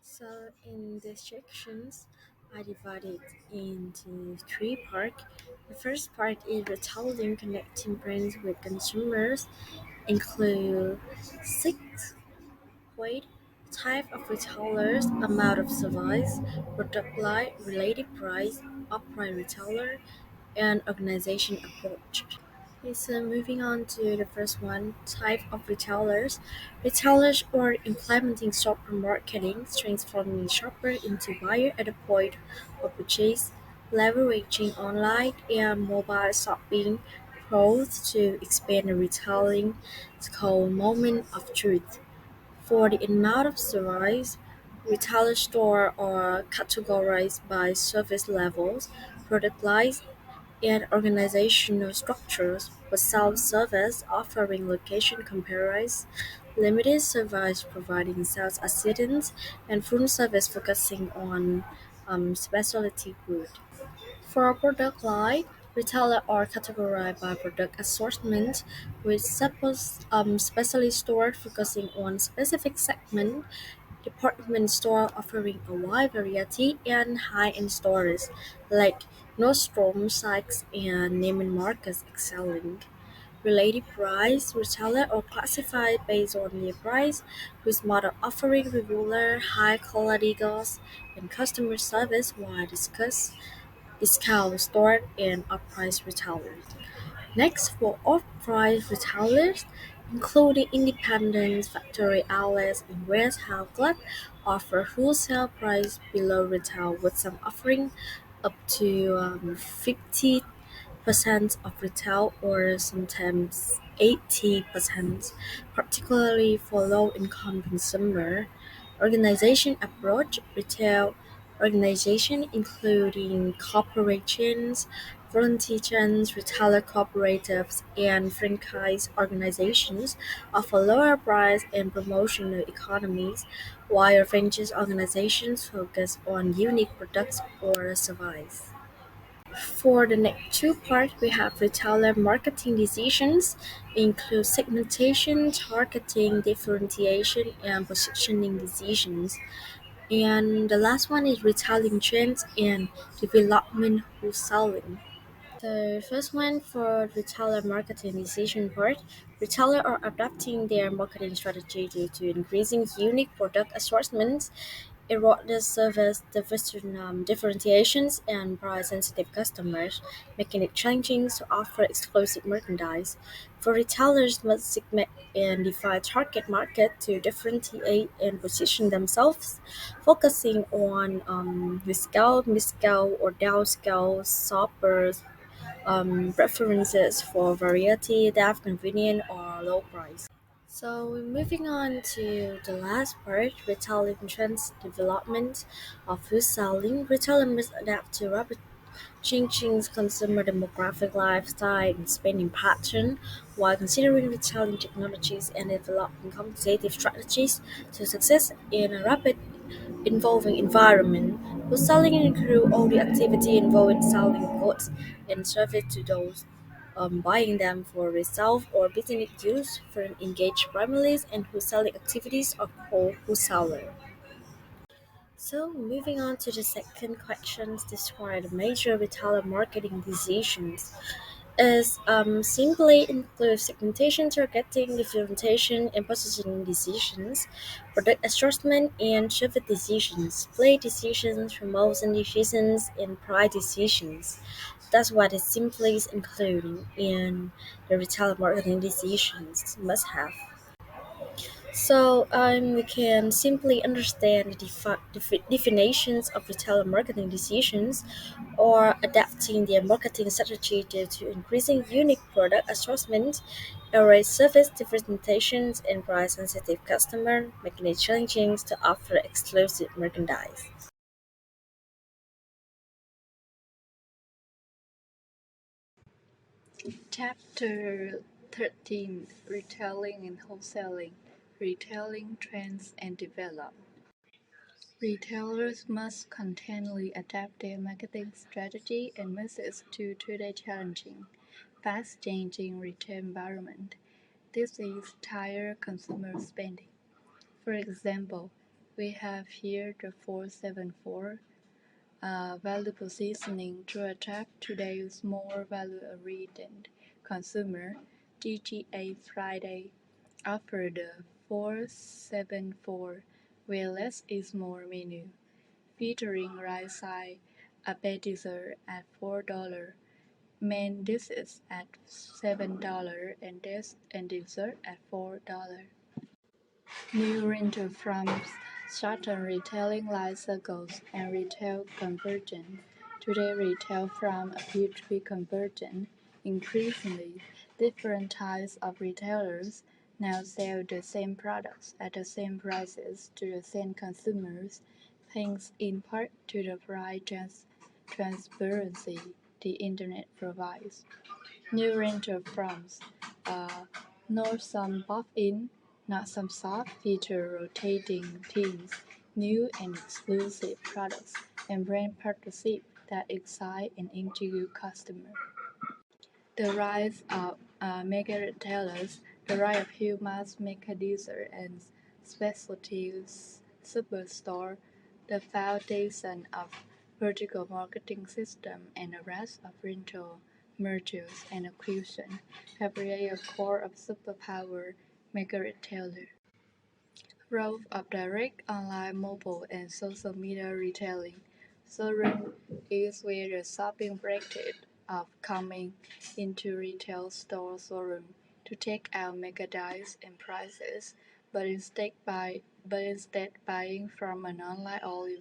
So in these sections, I divided into three parts. The first part is retailing connecting brands with consumers, include six weight, type of retailers, amount of service, product line, related price, upright retailer, and organization approach. Okay, so moving on to the first one, type of retailers. Retailers are implementing shopper marketing, transforming shopper into buyer at the point of purchase, leveraging online and mobile shopping pros to expand the retailing called moment of truth. For the amount of service, retailer stores are categorized by service levels, product lines, and organizational structures, with self-service offering location comparison, limited service providing sales assistance, and full service focusing on specialty goods. For product line, retailers are categorized by product assortment, with specialty stores focusing on specific segment, department store offering a wide variety, and high-end stores like Nordstrom, Saks, and Neiman Marcus excelling. Related price retailers are classified based on their price, with model offering regular high-quality goods and customer service while discount store and off-price retailers. Next, for off-price retailers, including independent factory outlets and warehouse outlets, offer wholesale price below retail, with some offering up to 50% of retail or sometimes 80%, particularly for low-income consumer. Organization approach retail organization including corporations, volunteer chains, retailer cooperatives, and franchise organizations offer lower price and promotional economies, while franchise organizations focus on unique products or services. For the next two parts, we have retailer marketing decisions, include segmentation, targeting, differentiation, and positioning decisions. And the last one is retailing trends and development wholesaling. The first one for retailer marketing decision part, retailers are adapting their marketing strategy due to increasing unique product assortments, eroded service differentiations, and price-sensitive customers, making it challenging to offer exclusive merchandise. For retailers must segment and define target market to differentiate and position themselves, focusing on scale, mid-scale, or downscale shoppers preferences for variety, depth, convenience, or low price. So moving on to the last part, retailing trends development of food selling. Retailer must adapt to rapid changing consumer demographic, lifestyle, and spending pattern, while considering retailing technologies and developing competitive strategies to success in a rapid involving environment, whose selling include all the activity involving selling goods and service to those buying them for resale or business use for engaged primaries and whose selling activities are called wholesaler. So moving on to the second question, describe the major retailer marketing decisions is simply includes segmentation, targeting, differentiation, and positioning decisions, product assortment, and service decisions, play decisions, promotion decisions, and price decisions. That's what it simply is including in the retail marketing decisions must have. So we can simply understand the definitions of retail marketing decisions or adapting their marketing strategy due to increasing unique product assortment, array service differentiations, and price-sensitive customer, making it challenging to offer exclusive merchandise. Chapter 13, Retailing and Wholesaling, Retailing Trends and Develop. Retailers must continually adapt their marketing strategy and message to today's challenging, fast-changing retail environment. This is higher consumer spending. For example, We have here the 474 value positioning to attract today's more value-oriented consumer. GTA Friday offered the 474 where less is more menu, featuring right-side appetizer at $4, main dishes at $7, and dessert at $4. New rental firms shorten retailing life cycles and retail conversion. Today, retail firms appear to be convergent. Increasingly, different types of retailers now sell the same products at the same prices to the same consumers, thanks in part to the price transparency the Internet provides. New rental firms, not some pop-in, not some soft feature rotating themes, new and exclusive products, and brand partnerships that excite and intrigue customers. The rise of mega retailers, the rise of huge mass merchandisers and specialty superstores, the foundation of vertical marketing system, and the rise of rental mergers and acquisition have laid a core of superpower mega retailers. Growth of direct online mobile and social media retailing. Showroom is where the shopping practice of coming into retail store showroom to take out mega deals and prices, but instead buying from an online only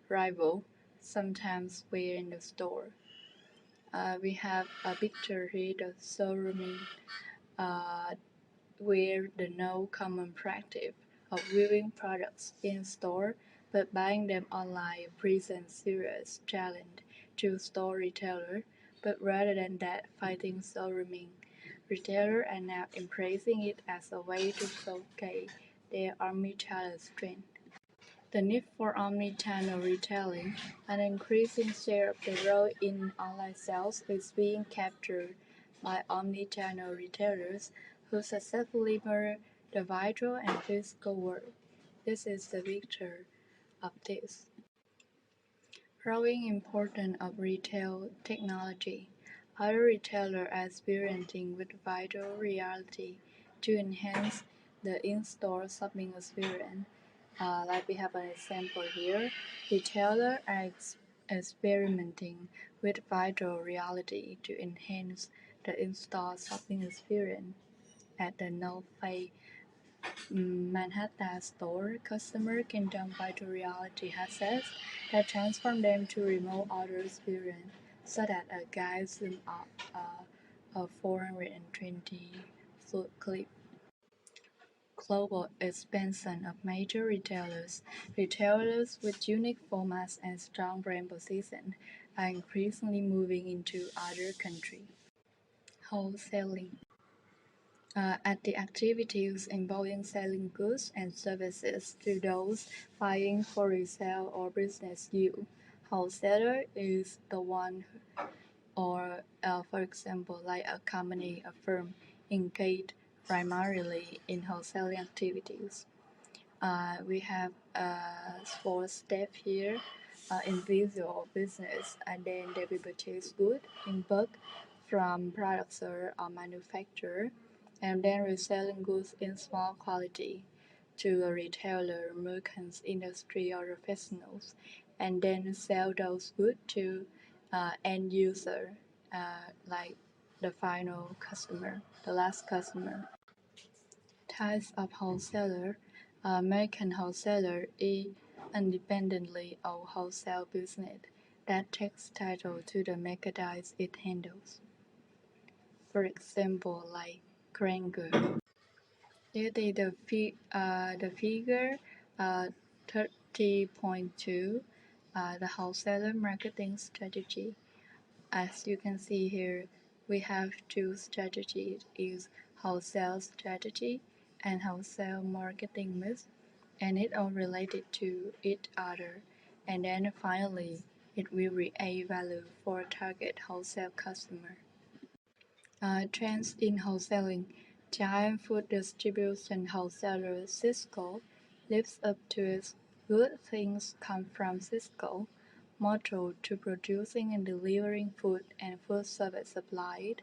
rival, sometimes we're in the store. We have a picture here the showroom uh, where the no common practice of viewing products in store but buying them online presents serious challenge to store retailer, but rather than that fighting showrooming, retailers are now embracing it as a way to showcase their omnichannel strength. The need for omnichannel retailing, an increasing share of the growth in online sales is being captured by omnichannel retailers who successfully merge the virtual and physical world. This is the picture of this. Growing importance of retail technology. Other retailers are experimenting with virtual reality to enhance the in-store shopping experience. Like we have an example here, retailers are experimenting with virtual reality to enhance the in-store shopping experience. At the North Face Manhattan store, customers can download virtual reality headsets that transform them to remote outdoor experience, so that a guide zoom up a 420-foot clip. Global expansion of major retailers. Retailers with unique formats and strong brand position are increasingly moving into other countries. Wholesaling. At the activities involving selling goods and services to those buying for resale or business use. Wholesaler is the one or, for example, like a company, a firm engaged primarily in wholesaling activities. We have four steps here. Individual business, and then they will purchase goods in bulk from producer or manufacturer, and then reselling goods in small quantity to a retailer, merchants, industry, or professionals, and then sell those goods to end user, like the final customer, the last customer. Types of wholesaler. American wholesaler is independently a wholesale business that takes title to the merchandise it handles. For example, like Granger. Here the figure 30.2, the wholesaler marketing strategy. As you can see here, we have two strategies: is wholesale strategy and wholesale marketing mix, and it all related to each other. And then finally, it will create value for target wholesale customer. Trends in wholesaling. Giant food distribution wholesaler Cisco lives up to its "good things come from Cisco" motto to producing and delivering food and food service supplied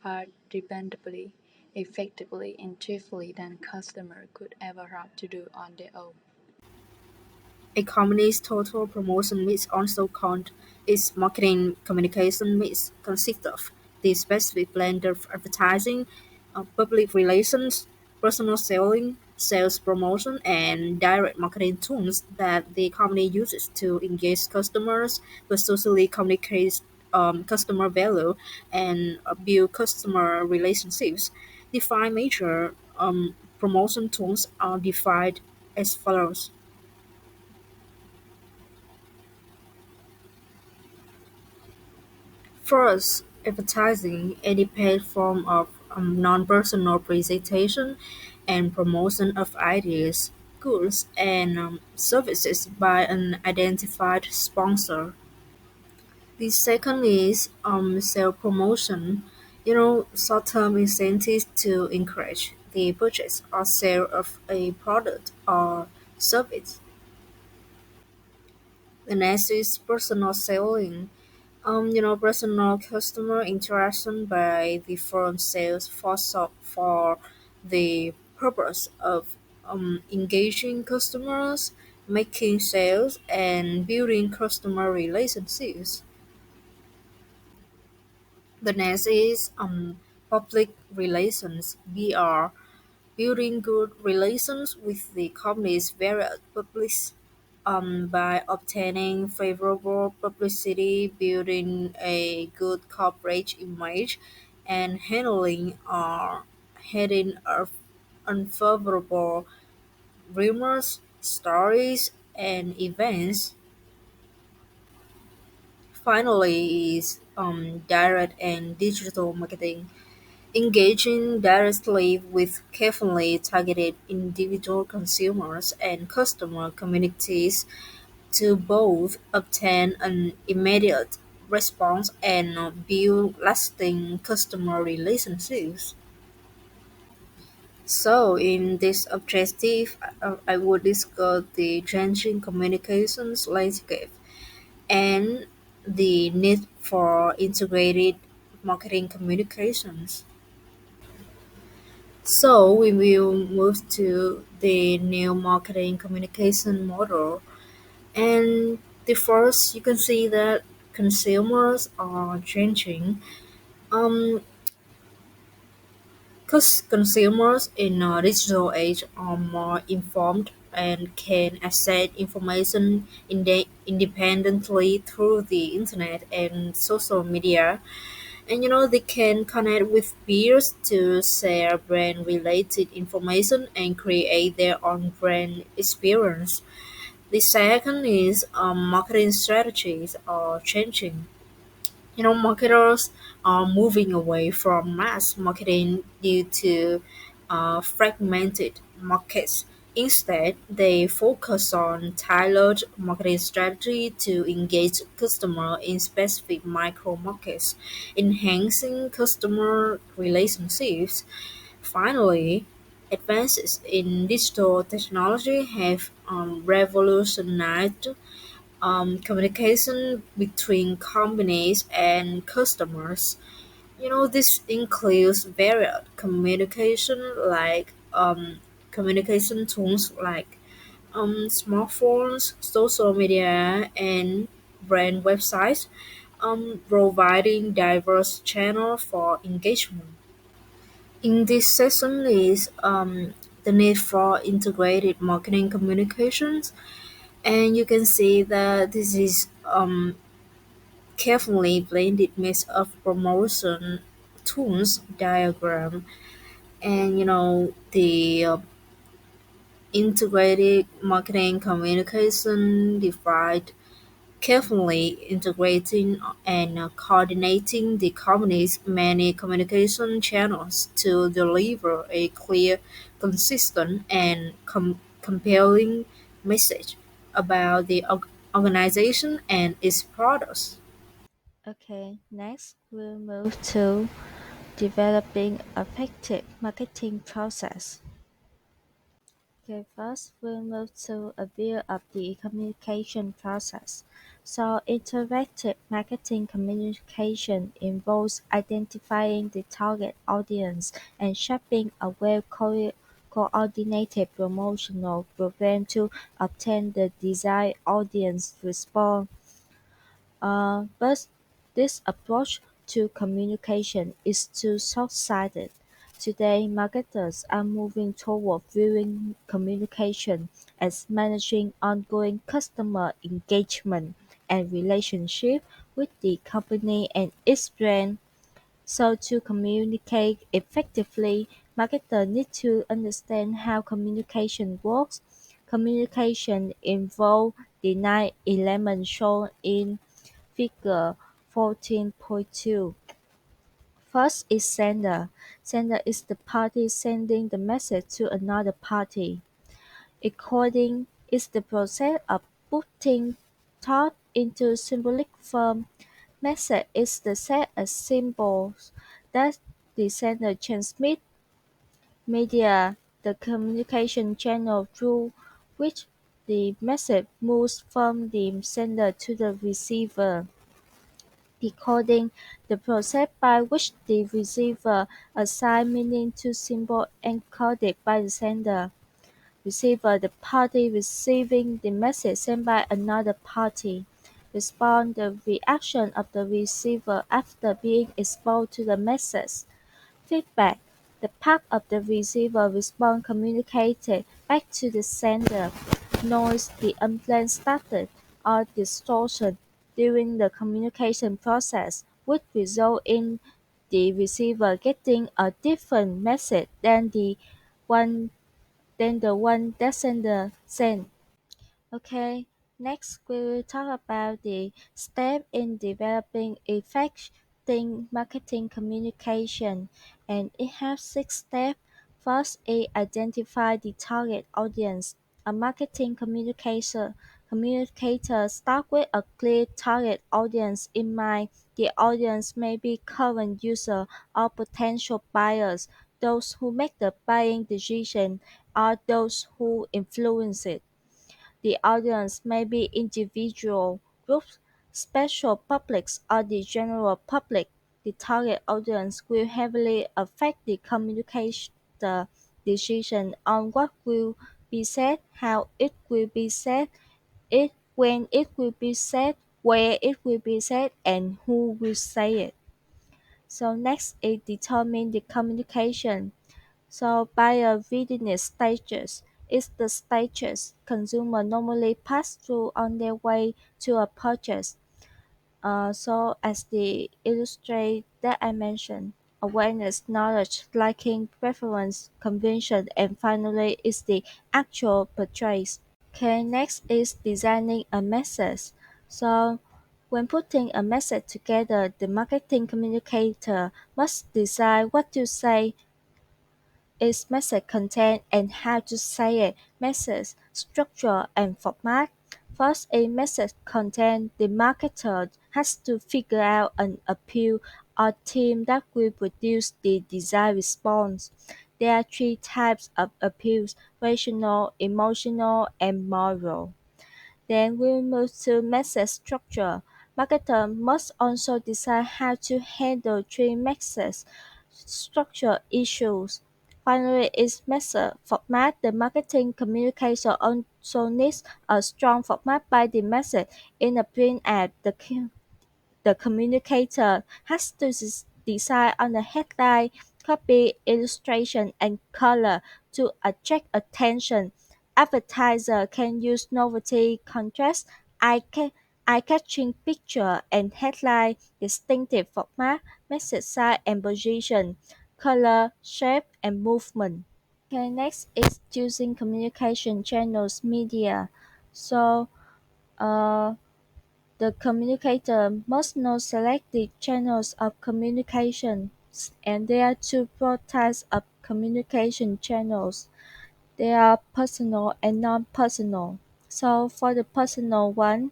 are dependably, effectively, and cheaply than customers could ever hope to do on their own. A company's total promotion mix, also called its marketing communication mix, consists of the specific blend of advertising, public relations, personal selling, sales promotion, and direct marketing tools that the company uses to engage customers, but socially communicate customer value, and build customer relationships. The five major promotion tools are defined as follows. First, advertising, any paid form of non-personal presentation and promotion of ideas, goods, and services by an identified sponsor. The second is self-promotion, short-term incentives to encourage the purchase or sale of a product or service. The next is personal selling. Personal customer interaction by the firm sales force for the purpose of engaging customers, making sales, and building customer relationships. The next is public relations (PR), building good relations with the company's various publics by obtaining favorable publicity, building a good corporate image, and handling or heading off unfavorable rumors, stories, and events. Finally, is direct and digital marketing, engaging directly with carefully targeted individual consumers and customer communities to both obtain an immediate response and build lasting customer relationships. So, in this objective, I would discuss the changing communications landscape and the need for integrated marketing communications. So, we will move to the new marketing communication model. And the first, you can see that consumers are changing. Um, because consumers in a digital age are more informed and can access information independently through the internet and social media. And they can connect with peers to share brand related information and create their own brand experience. The second is marketing strategies are changing. Marketers are moving away from mass marketing due to fragmented markets. Instead, they focus on tailored marketing strategy to engage customer in specific micro markets, enhancing customer relationships. Finally, advances in digital technology have revolutionized communication between companies and customers. This includes varied communication tools like smartphones, social media, and brand websites, providing diverse channels for engagement. In this session is the need for integrated marketing communications, and you can see that this is carefully blended mix of promotion tools diagram, and the integrated marketing communication divide, carefully integrating and coordinating the company's many communication channels to deliver a clear, consistent, and compelling message about the organization and its products. Okay, next we'll move to developing effective marketing process. Okay, first we'll move to a view of the communication process. So, interactive marketing communication involves identifying the target audience and shaping a coordinated promotional program to obtain the desired audience response. But this approach to communication is too short-sighted. Today, marketers are moving toward viewing communication as managing ongoing customer engagement and relationship with the company and its brand. So to communicate effectively, marketers need to understand how communication works. Communication involves the nine elements shown in Figure 14.2. First is sender. Sender is the party sending the message to another party. Encoding is the process of putting thought into symbolic form. Message is the set of symbols that the sender transmits. Media, the communication channel through which the message moves from the sender to the receiver. Decoding, the process by which the receiver assigns meaning to symbols encoded by the sender. Receiver, the party receiving the message sent by another party. Response, the reaction of the receiver after being exposed to the message. Feedback, the part of the receiver response communicated back to the sender. Noise, the unplanned static or distortion during the communication process would result in the receiver getting a different message one than the one the sender sent. Okay, next we will talk about the step in developing effective marketing communication, and it has six steps. First is identify the target audience. A marketing communicator start with a clear target audience in mind. The audience may be current user or potential buyers, those who make the buying decision, or those who influence it. The audience may be individual, groups, special publics, or the general public. The target audience will heavily affect the communicator decision on what will be said, how it will be said, when it will be said, where it will be said, and who will say it. So next is determine the communication. So buyer readiness stages is the stages consumers normally pass through on their way to a purchase. So as the illustrate that I mentioned, awareness, knowledge, liking, preference, convention, and finally is the actual purchase. Okay, next is designing a message. So when putting a message together, the marketing communicator must decide what to say, its message content and how to say it, message structure and format. First, a message content, the marketer has to figure out an appeal or theme that will produce the desired response. There are three types of appeals: rational, emotional, and moral. Then we move to message structure. Marketer must also decide how to handle three message structure issues. Finally is message format. The marketing communication also needs a strong format by the message in a print ad. The communicator has to decide on the headline, copy, illustration, and color to attract attention. Advertiser can use novelty, contrast, eye-catching picture and headline, distinctive format, message size and position, color, shape, and movement. Okay, next is choosing communication channels media. So, uh, the communicator must now select the channels of communication, and there are two broad types of communication channels. They are personal and non-personal. So for the personal one,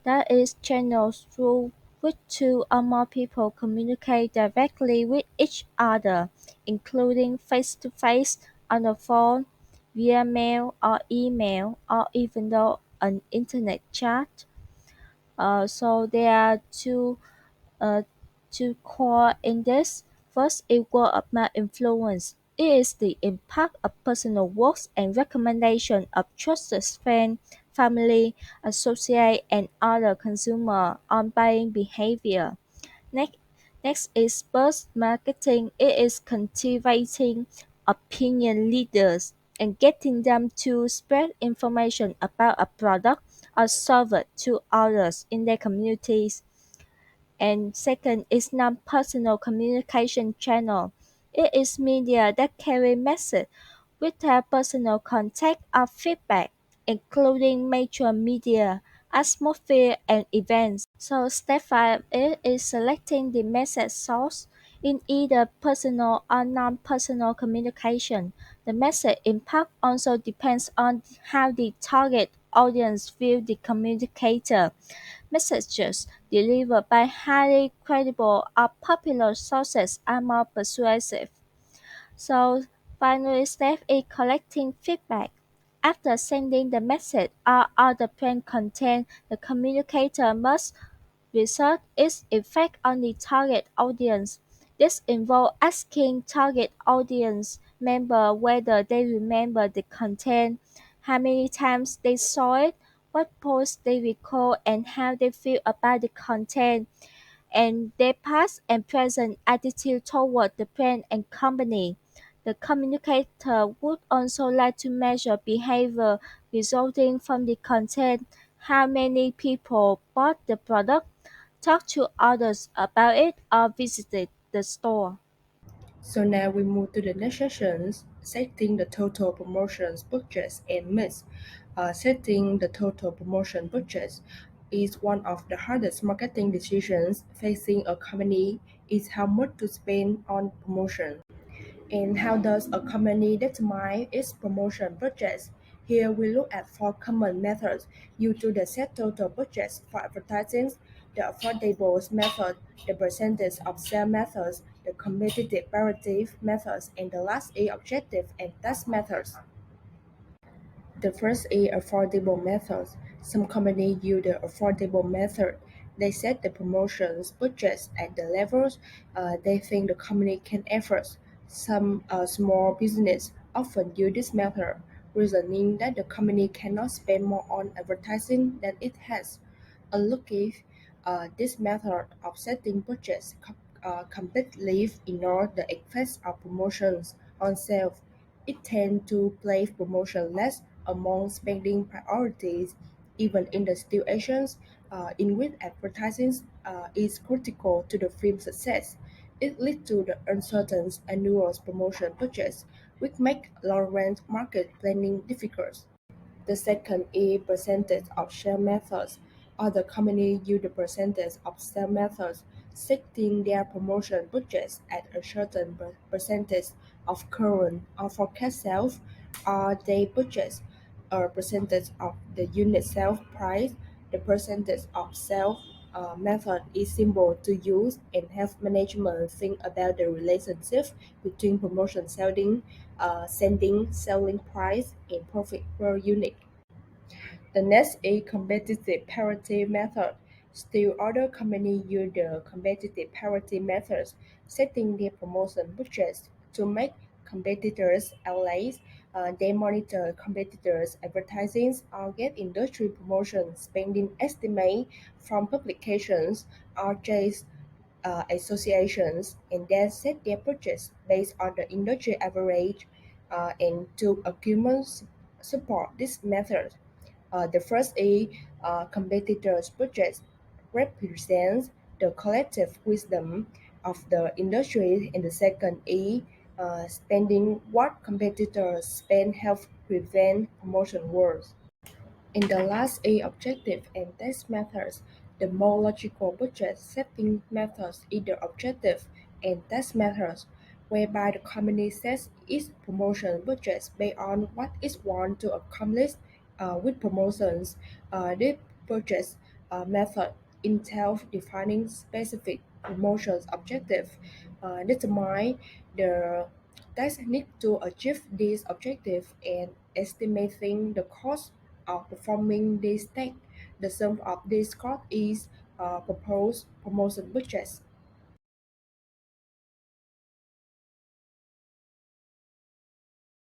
that is channels through which two or more people communicate directly with each other, including face-to-face, on the phone, via mail or email or even though an internet chat. So there are uh, two core in this. First is word of mouth influence. It is the impact of personal words and recommendation of trusted friends, family, associate, and other consumer on buying behavior. Next, next is buzz marketing. It is cultivating opinion leaders and getting them to spread information about a product or service to others in their communities. And second is non-personal communication channel. It is media that carry message without personal contact or feedback, including major media, atmosphere, and events. So step 5 is selecting the message source in either personal or non-personal communication. The message impact also depends on how the target audience view the communicator. Messages delivered by highly credible or popular sources are more persuasive. So, final step is collecting feedback. After sending the message or other brand content, the communicator must research its effect on the target audience. This involves asking target audience member whether they remember the content, how many times they saw it, what posts they recall, and how they feel about the content, and their past and present attitude toward the brand and company. The communicator would also like to measure behavior resulting from the content, how many people bought the product, talked to others about it, or visited the store. So now we move to the next sessions, setting the total promotions budgets and mix. Setting the total promotion budget is one of the hardest marketing decisions facing a company is how much to spend on promotion. And how does a company determine its promotion budget? Here we look at four common methods used to the set total budgets for advertising: the affordable method, the percentage of sale methods, the competitive parity methods, and the last A objective and test methods. The first is affordable methods. Some companies use the affordable method. They set the promotions budgets at the levels they think the company can afford. Some small business often use this method, reasoning that the company cannot spend more on advertising than it has. Unlucky, this method of setting budgets completely ignores the effects of promotions on sales. It tends to place promotion less among spending priorities, even in the situations in which advertising is critical to the film's success. It leads to the uncertain annual promotion budgets, which make long-range market planning difficult. The second is percentage of sale methods. Other companies use the percentage of sale methods, setting their promotion budgets at a certain percentage of current or forecast sales, or they budget a percentage of the unit sales price. The percentage of sale method is simple to use and helps management think about the relationship between promotion selling price, and profit per unit. The next is competitive parity method. Still other companies use the competitive parity methods, setting their promotion budgets to make competitors allies. They monitor competitors' advertising or get industry promotion spending estimate from publications or trade associations, and then set their budgets based on the industry average, and two arguments support this method. The first is competitors' budget represents the collective wisdom of the industry, and the second is spending what competitors spend helps prevent promotion wars. In the last A objective and test methods, the more logical budget setting methods is the objective and test methods, whereby the company sets its promotion budgets based on what it wants to accomplish with promotions. This budget method entails defining specific promotions objective, determine the technique to achieve these objectives, and estimating the cost of performing this tech. The sum of these costs is proposed promotion budgets.